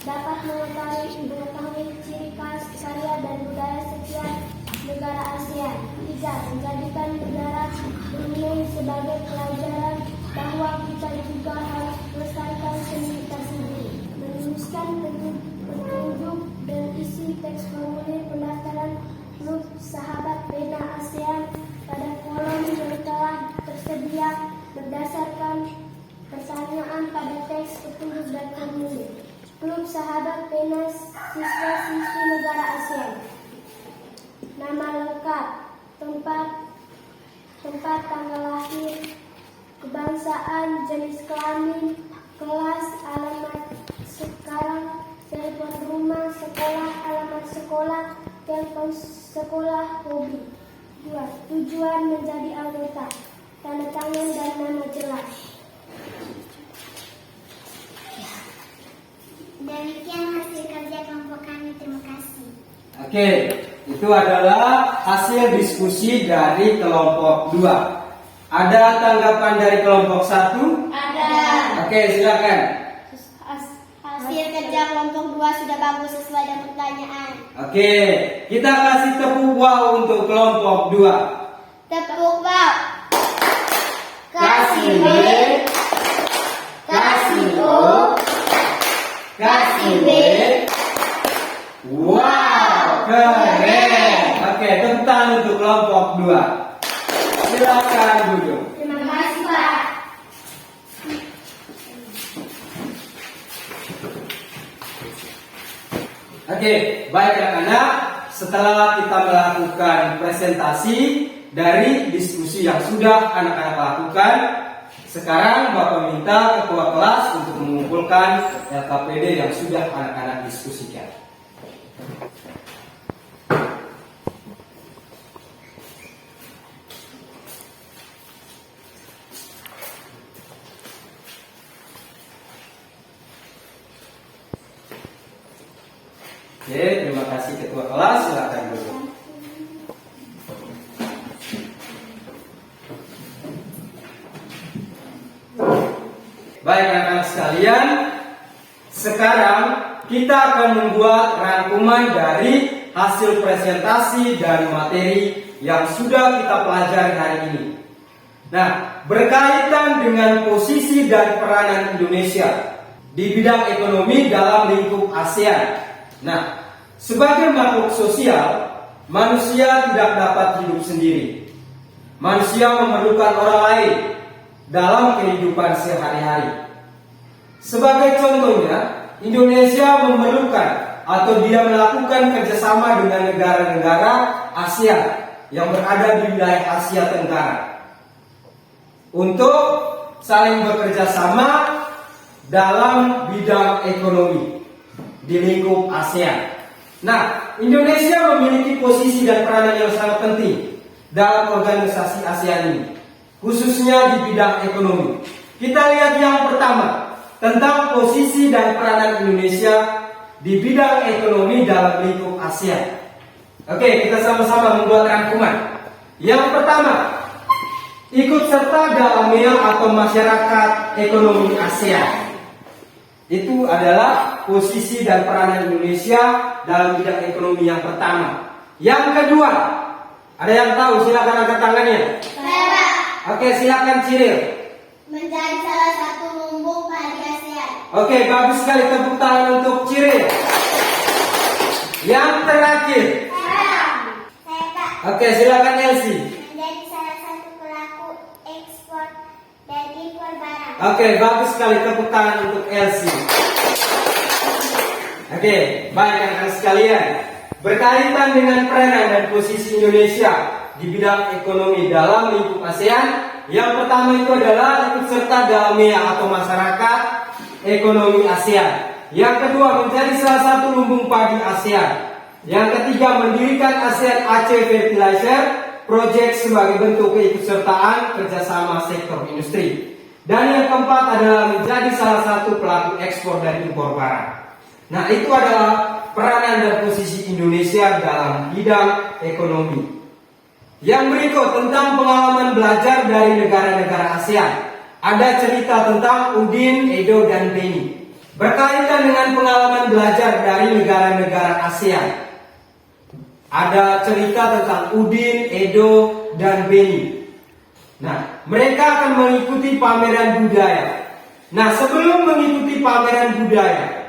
Dapat mengetahui ciri khas karya dan budaya setiap negara ASEAN. 3. Menjadikan negara Brunei sebagai pelajaran bahwa kita juga harus melestarikan seni kita sendiri. Menuliskan petunjuk dan isi teks formulir pendaftaran Klub Sahabat Pena ASEAN pada kolom yang telah tersedia berdasarkan pertanyaan pada teks petunjuk dan formulir. Klub Sahabat Pena siswa-siswi negara ASEAN. Nama lengkap, tempat tanggal lahir, kebangsaan, jenis kelamin, kelas, alamat sekarang, telepon rumah, sekolah, alamat sekolah, telepon sekolah, hobi. 2. Tujuan menjadi anggota, tanda tangan dan nama jelas. Demikian hasil kerja kelompok kami. Terima kasih. Oke, itu adalah hasil diskusi dari kelompok 2. Ada tanggapan dari kelompok 1? Ada. Oke, silakan. Hasil kerja kelompok 2 sudah bagus sesuai dengan pertanyaan. Oke, kita kasih tepuk wow untuk kelompok 2. Tepuk wow. Kasih B, kasih O, kasih B. Wow, keren. Oke, tepuk tangan untuk kelompok 2. Silakan duduk. Terima kasih, Pak. Oke, baik anak-anak. Setelah kita melakukan presentasi dari diskusi yang sudah anak-anak lakukan, sekarang Bapak minta ketua kelas untuk mengumpulkan LKPD yang sudah anak-anak diskusikan. Oke, terima kasih ketua kelas, silakan duduk. Baik anak-anak sekalian, sekarang kita akan membuat rangkuman dari hasil presentasi dan materi yang sudah kita pelajari hari ini. Nah, berkaitan dengan posisi dan peranan Indonesia di bidang ekonomi dalam lingkup ASEAN. Nah, sebagai makhluk sosial, manusia tidak dapat hidup sendiri. Manusia memerlukan orang lain dalam kehidupan sehari-hari. Sebagai contohnya, Indonesia memerlukan atau dia melakukan kerjasama dengan negara-negara ASEAN yang berada di wilayah Asia Tenggara untuk saling bekerja sama dalam bidang ekonomi di lingkup ASEAN. Nah, Indonesia memiliki posisi dan peranan yang sangat penting dalam organisasi ASEAN ini, khususnya di bidang ekonomi. Kita lihat yang pertama, tentang posisi dan peranan Indonesia di bidang ekonomi dalam lingkup ASEAN. Oke, kita sama-sama membuat rangkuman. Yang pertama, ikut serta dalam atau masyarakat ekonomi ASEAN. Itu adalah posisi dan peranan Indonesia dalam bidang ekonomi yang pertama. Yang kedua, ada yang tahu? Silakan angkat tangannya. Saya Oke, silakan Ciril. menjadi salah satu lumbung padi ASEAN. Oke, bagus sekali, tepuk tangan untuk Ciril. Yang terakhir. Saya Kak Oke, silakan Elsie. menjadi salah satu pelaku ekspor dan impor barang. Oke, bagus sekali, tepuk tangan untuk Elsie. Oke, baik anak-anak sekalian. Berkaitan dengan peranan dan posisi Indonesia di bidang ekonomi dalam lingkup ASEAN, yang pertama itu adalah ikut serta dalam atau masyarakat ekonomi ASEAN. Yang kedua, menjadi salah satu lumbung padi ASEAN. Yang ketiga, mendirikan ASEAN Aceh Fertilizer Project sebagai bentuk keikutsertaan kerjasama sektor industri. Dan yang keempat adalah menjadi salah satu pelaku ekspor dan impor barang. Nah, itu adalah peranan dan posisi Indonesia dalam bidang ekonomi. Yang berikut tentang pengalaman belajar dari negara-negara ASEAN. Ada cerita tentang Udin, Edo, dan Beni. Berkaitan dengan pengalaman belajar dari negara-negara ASEAN. Ada cerita tentang Udin, Edo, dan Beni. Nah, mereka akan mengikuti pameran budaya. Nah, sebelum mengikuti pameran budaya,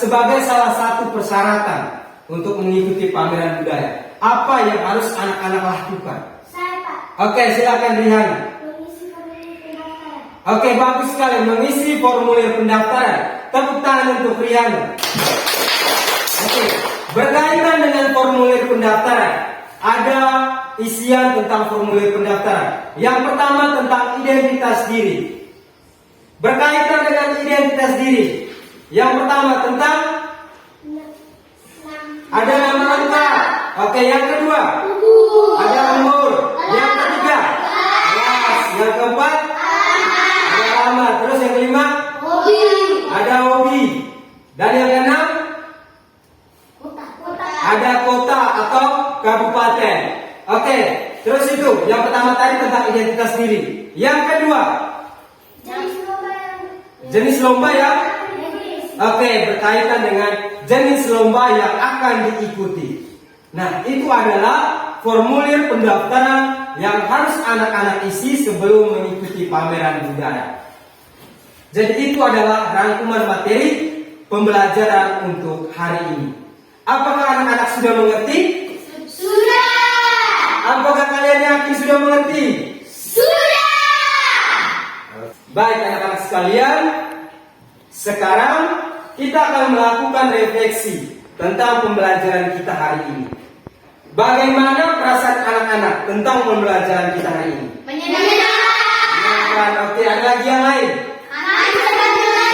sebagai salah satu persyaratan untuk mengikuti pameran budaya, apa yang harus anak-anak lakukan? Saya Pak, Oke, silakan Rihanna. mengisi formulir pendaftaran. Oke, bagus sekali, mengisi formulir pendaftaran. Tepuk tangan untuk Rihanna. Oke, berkaitan dengan formulir pendaftaran, ada isian tentang formulir pendaftaran. Yang pertama tentang identitas diri. Berkaitan dengan identitas diri, yang pertama tentang ada nama lengkap. Oke, yang kedua ada umur. Yang ketiga kelas. Yang keempat ada alamat. Terus yang kelima ada hobi. Dan yang keenam ada kota atau kabupaten. Oke, terus itu yang pertama tadi tentang identitas diri. Yang kedua jenis lomba ya. Oke, berkaitan dengan jenis lomba yang akan diikuti. Nah, itu adalah formulir pendaftaran yang harus anak-anak isi sebelum mengikuti pameran budaya. Jadi itu adalah rangkuman materi pembelajaran untuk hari ini. Apakah anak-anak sudah mengerti? Sudah. Apakah kalian yakin sudah mengerti? Sudah. Baik anak-anak sekalian, sekarang kita akan melakukan refleksi tentang pembelajaran kita hari ini. Bagaimana perasaan anak-anak tentang pembelajaran kita hari ini? Menyenangkan. Oke, ada lagi yang lain?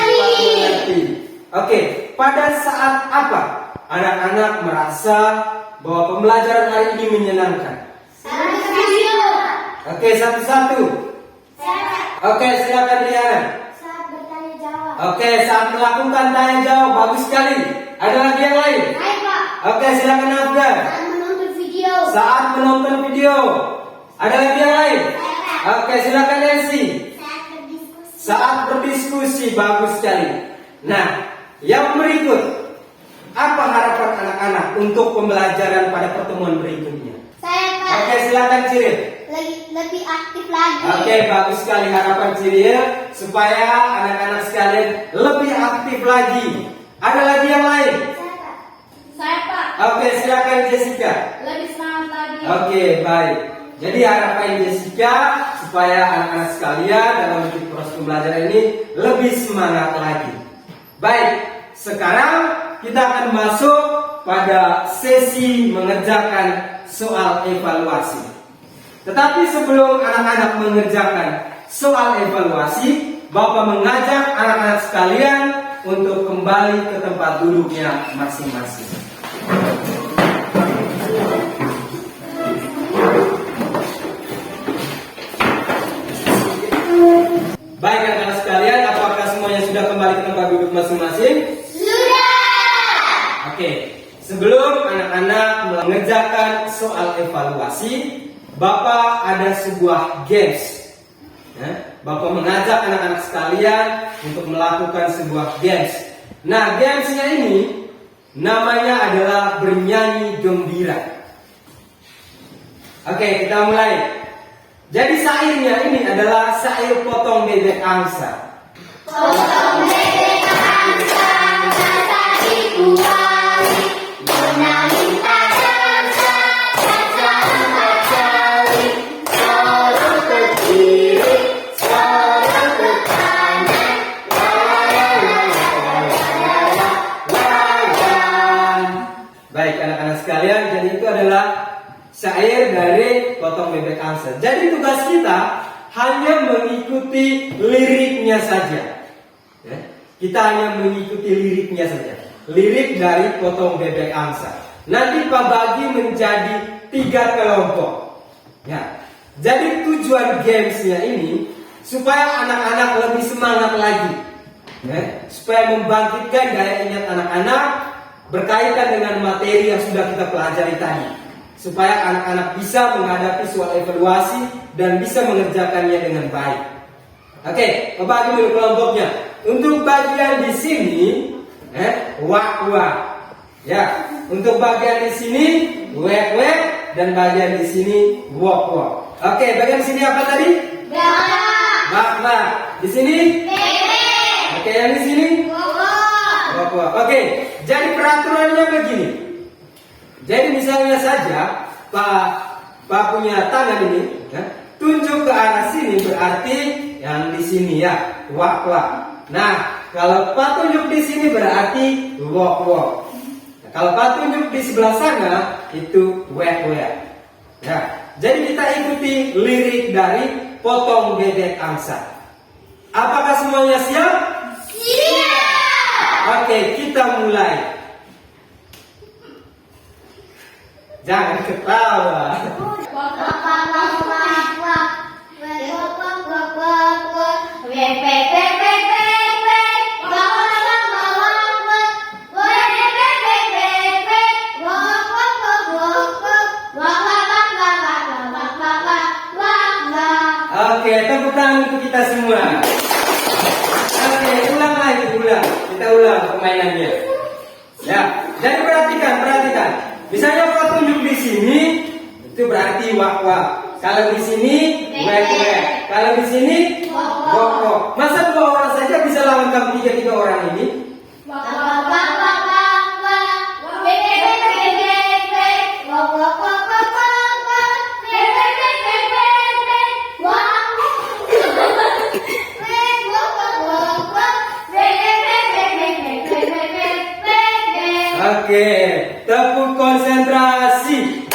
Mengerti. Oke, pada saat apa anak-anak merasa bahwa pembelajaran hari ini menyenangkan? Oke, satu-satu. Oke, silakan Riana. Saat bertanya jawab. Oke, saat melakukan tanya jawab, bagus sekali. Ada lagi yang lain? Oke, silakan Afgan. Saat menonton video. Saat menonton video. Ada lagi yang lain? Oke, silakan Nancy. Saat berdiskusi. Saat berdiskusi, bagus sekali. Nah, yang berikut, apa harapan anak-anak untuk pembelajaran pada pertemuan berikutnya? Saya Pak. Oke, silakan Ciril. Lebih aktif lagi. Oke, bagus sekali harapan Ciril supaya anak-anak sekalian lebih aktif lagi. Ada lagi yang lain? Saya Pak, Oke, silakan Jessica. lebih semangat lagi. Oke, baik. Jadi harapan Jessica supaya anak-anak sekalian dalam mengikuti proses pembelajaran ini lebih semangat lagi. Baik, sekarang kita akan masuk pada sesi mengerjakan soal evaluasi. Tetapi sebelum anak-anak mengerjakan soal evaluasi, Bapak mengajak anak-anak sekalian untuk kembali ke tempat duduknya masing-masing. Baik anak-anak sekalian, apakah semuanya sudah kembali ke tempat duduk masing-masing? Sudah. Oke, sebelum anak-anak mengerjakan soal evaluasi, Bapak ada sebuah games. Bapak mengajak anak-anak sekalian untuk melakukan sebuah games. Nah, gamesnya ini namanya adalah bernyanyi gembira. Oke, kita mulai. Jadi syairnya ini adalah syair potong bebek angsa. Potong bebek angsa, rasa dikuali. Menangis angsa, rasa empat kali. Sorot ke kiri, sorot ke kanan. Baik anak-anak sekalian, jadi itu adalah syair dari potong bebek angsa. Jadi tugas kita hanya mengikuti liriknya saja. Ya, kita hanya mengikuti liriknya saja. Lirik dari potong bebek angsa. Nanti Pak bagi menjadi 3 kelompok. Ya, jadi tujuan gamesnya ini supaya anak-anak lebih semangat lagi. Ya, supaya membangkitkan daya ingat anak-anak berkaitan dengan materi yang sudah kita pelajari tadi, supaya anak-anak bisa menghadapi soal evaluasi dan bisa mengerjakannya dengan baik. Oke, bagi dulu kelompoknya. Untuk bagian di sini, wak-wak. Ya, untuk bagian di sini, wek-wek, dan bagian di sini, wok-wok. Oke, bagian di sini apa tadi? Bak-bak. Di sini? Oke, yang di sini? Wok-wok. Oke, jadi peraturannya begini. Jadi misalnya saja Pak punya tangan ini, ya, tunjuk ke arah sini berarti yang di sini ya, wak-wak. Nah, kalau Pak tunjuk di sini berarti wok-wok. Nah, kalau Pak tunjuk di sebelah sana itu wek-wek. Ya, jadi kita ikuti lirik dari potong bebek angsa. Apakah semuanya siap? Siap. Oke, kita mulai. Jangan ketawa. Oke, tepuk tangan untuk kita semua. Oke, ulang lagi, kita ulang permainannya. Ya, jadi perhatikan. Misalnya Pak tunjuk di sini, itu berarti wak-wak. Kalau di sini, wek-wek. Kalau di sini, wok-wok. Masa 2 orang saja bisa lawan kamu 3 orang ini? Oke, tepuk konsentrasi.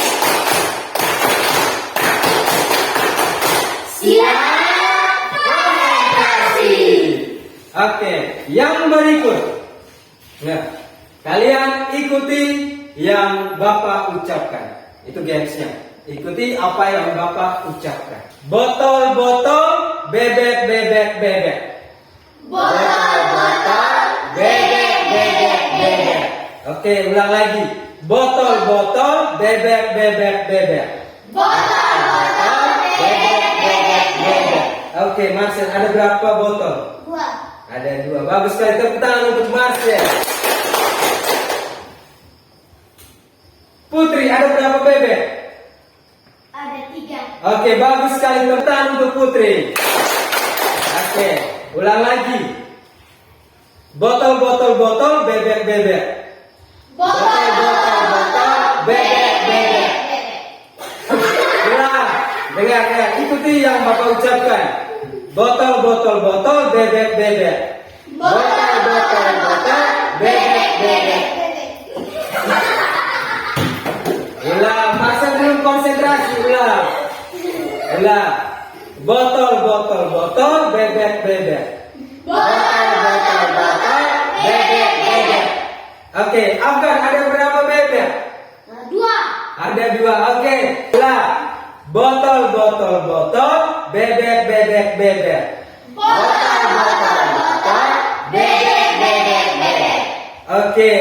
Siap. Konsentrasi. Oke, yang berikut. Nah, kalian ikuti yang Bapak ucapkan. Itu gamesnya. Ikuti apa yang Bapak ucapkan. Botol-botol, bebek-bebek-bebek. Botol-botol, bebek-bebek-bebek. Oke, ulang lagi. Botol-botol, bebek. Botol-botol bebek. Oke, Marcel, ada berapa botol? 2. Ada 2. Bagus sekali, tepuk tangan untuk Marcel. Putri, ada berapa bebek? Ada 3. Oke, bagus sekali, tepuk tangan untuk Putri. Oke, ulang lagi. Botol-botol, bebek. Botol-botol, bebek. Ulang, dengar, ikuti yang Bapak ucapkan. Botol-botol, bebek. Botol-botol, bebek. Ulang, masa belum konsentrasi, ulang. Botol-botol, bebek. Botol-botol, bebek. Oke, Afgan, ada berapa bebek? 2. Ada 2. Oke, ulang. Botol-botol, bebek. Botol-botol, bebek. Oke,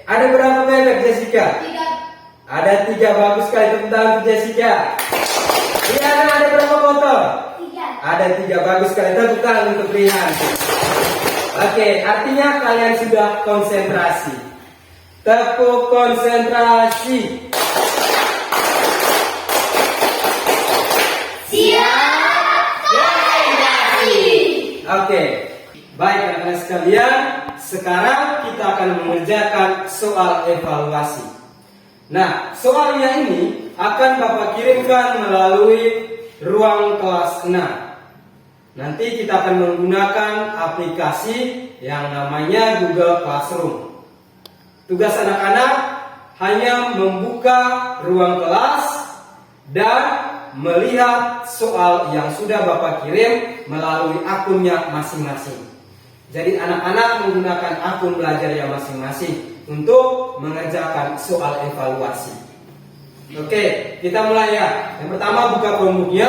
ada berapa bebek, Jessica? 3. Ada 3. Bagus sekali, tepuk tangan untuk Jessica. Rihan, ada berapa botol? 3. Ada 3. Bagus sekali, tepuk tangan untuk Rihan. Oke, artinya kalian sudah konsentrasi. Tepuk konsentrasi. Siap konsentrasi. Oke, baik anak-anak sekalian. Sekarang kita akan mengerjakan soal evaluasi. Nah, soalnya ini akan Bapak kirimkan melalui ruang kelas 6. Nanti kita akan menggunakan aplikasi yang namanya Google Classroom. Tugas anak-anak hanya membuka ruang kelas dan melihat soal yang sudah Bapak kirim melalui akunnya masing-masing. Jadi anak-anak menggunakan akun belajar yang masing-masing untuk mengerjakan soal evaluasi. Oke, kita mulai ya. Yang pertama buka Chromebook-nya.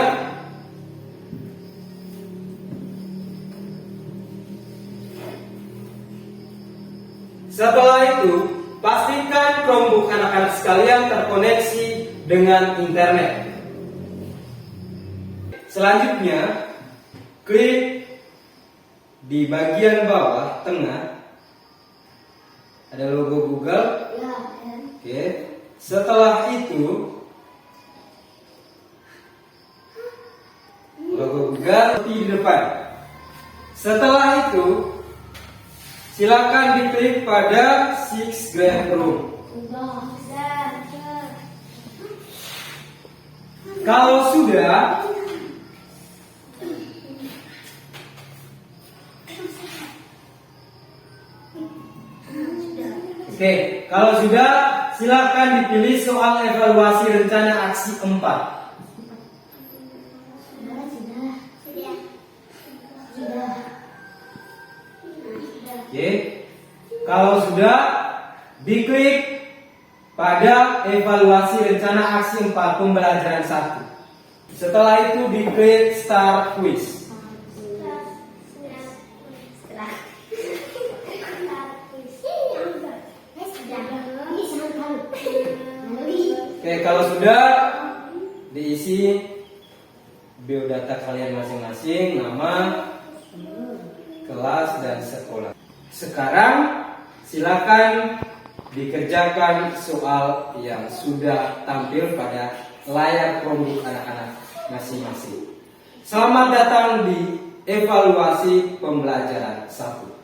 Setelah itu, pastikan Chromebook anak-anak sekalian terkoneksi dengan internet. Selanjutnya, klik di bagian bawah tengah ada logo Google. Oke. Setelah itu logo Google di depan. Setelah itu silakan diklik pada Six Grade Room. Kalau sudah, oke, kalau sudah, silakan dipilih soal evaluasi rencana aksi 4. Oke, kalau sudah, diklik pada evaluasi rencana aksi 4 pembelajaran 1. Setelah itu diklik Start Quiz. Oke, kalau sudah diisi biodata kalian masing-masing, nama, kelas, dan sekolah. Sekarang silakan dikerjakan soal yang sudah tampil pada layar Chromebook anak-anak masing-masing. Selamat datang di evaluasi pembelajaran 1.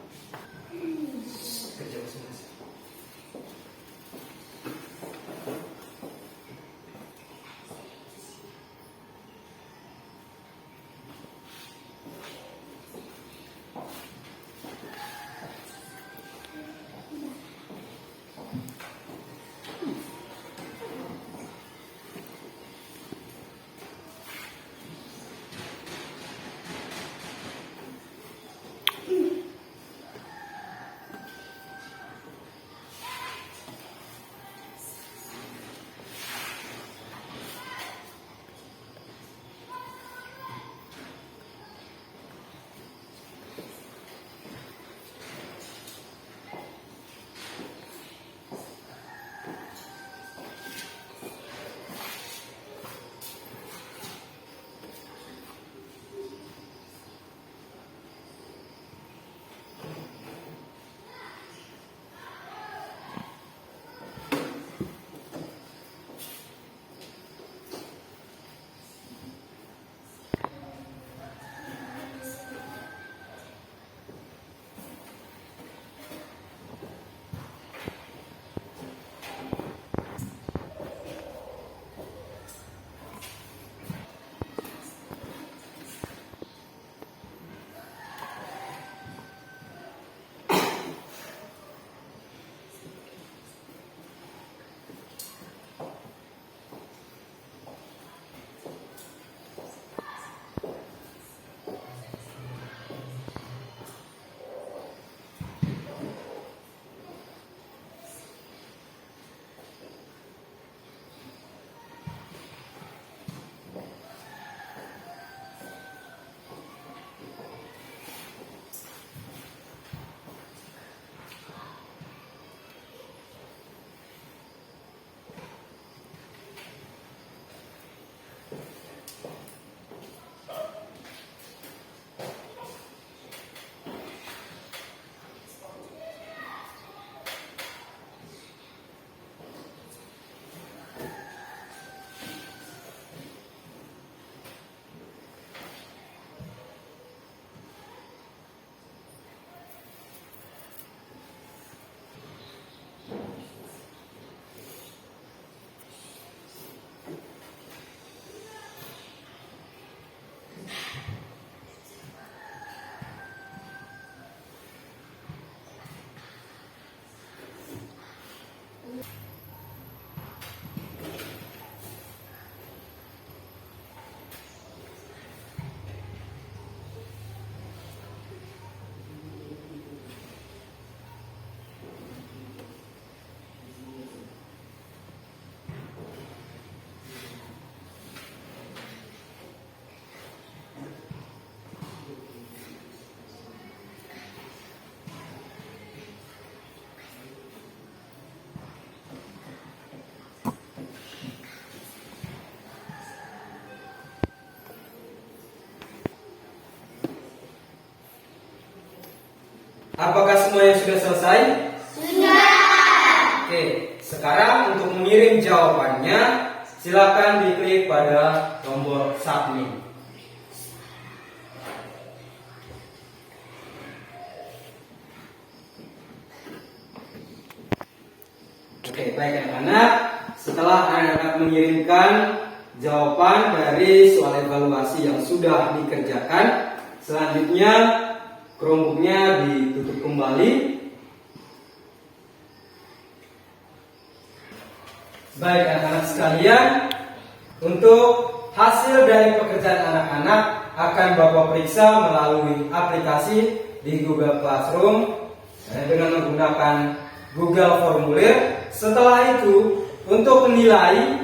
Apakah semuanya sudah selesai? Sudah. Oke, sekarang untuk mengirim jawabannya, silakan diklik pada tombol submit. Oke, baik anak-anak. Setelah anak-anak mengirimkan jawaban dari soal evaluasi yang sudah dikerjakan, selanjutnya Chromebooknya ditutup kembali. Baik anak-anak sekalian, untuk hasil dari pekerjaan anak-anak akan Bapak periksa melalui aplikasi di Google Classroom dengan menggunakan Google Formulir. Setelah itu, untuk nilai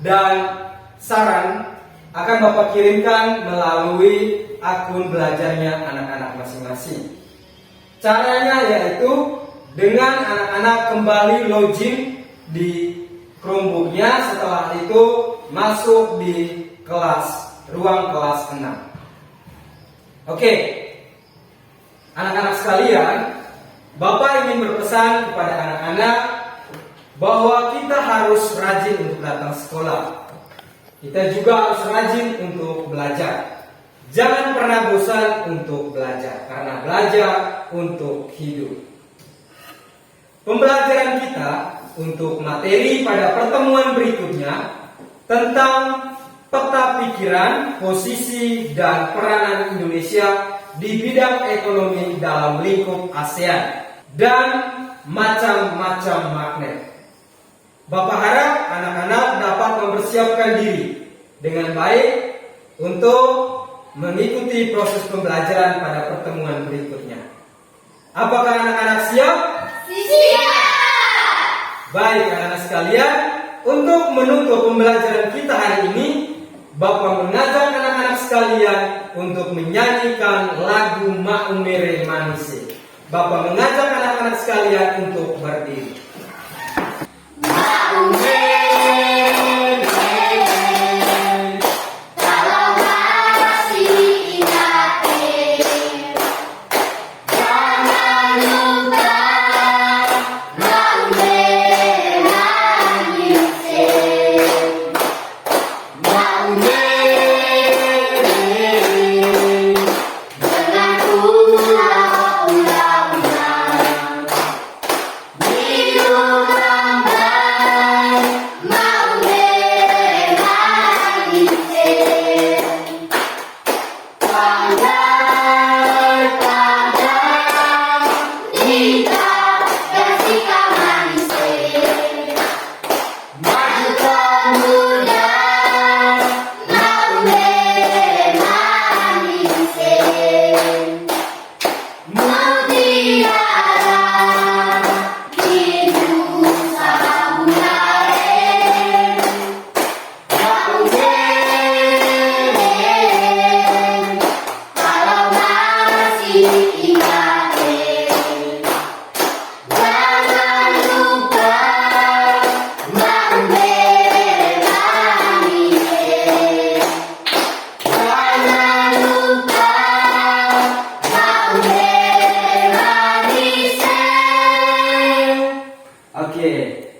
dan saran akan Bapak kirimkan melalui akun belajarnya anak-anak masing-masing. Caranya yaitu dengan anak-anak kembali login di Chromebooknya, setelah itu masuk di ruang kelas 6. Oke, anak-anak sekalian, Bapak ingin berpesan kepada anak-anak bahwa kita harus rajin untuk datang sekolah. Kita juga harus rajin untuk belajar. Jangan pernah bosan untuk belajar, karena belajar untuk hidup. Pembelajaran kita untuk materi pada pertemuan berikutnya tentang peta pikiran, posisi, dan peranan Indonesia di bidang ekonomi dalam lingkup ASEAN dan macam-macam magnet. Bapak harap anak-anak dapat mempersiapkan diri dengan baik untuk mengikuti proses pembelajaran pada pertemuan berikutnya. Apakah anak-anak siap? Siap. Baik anak-anak sekalian, untuk menutup pembelajaran kita hari ini, Bapak mengajak anak-anak sekalian untuk menyanyikan lagu Maumere Manise. Bapak mengajak anak-anak sekalian untuk berdiri.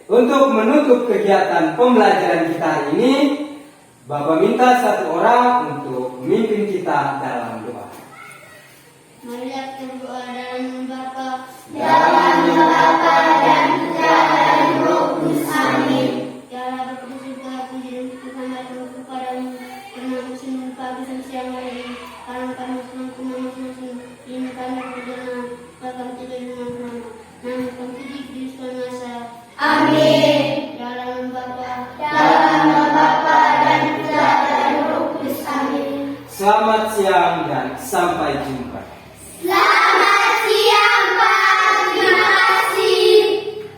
Untuk menutup kegiatan pembelajaran kita hari ini, Bapak minta satu orang untuk memimpin kita dalam doa. Marilah kita berdoa dalam nama Bapa, Dalam nama Bapa dan Putra dan Roh Kudus. Amin. Ya Allah, Bapa di surga, puji dan syukur kami aturkan kepadamu karena musim pagi dan siang hari ini. Karena kami mampu masing-masing ini kami berdoa, bahkan tidak dengan nama. Namun kami tidak Kristus masa. Amin. Dalam Bapa, Dalam nama Bapa dan Putra dan Roh Kudus. Amin. Selamat siang dan sampai jumpa. Selamat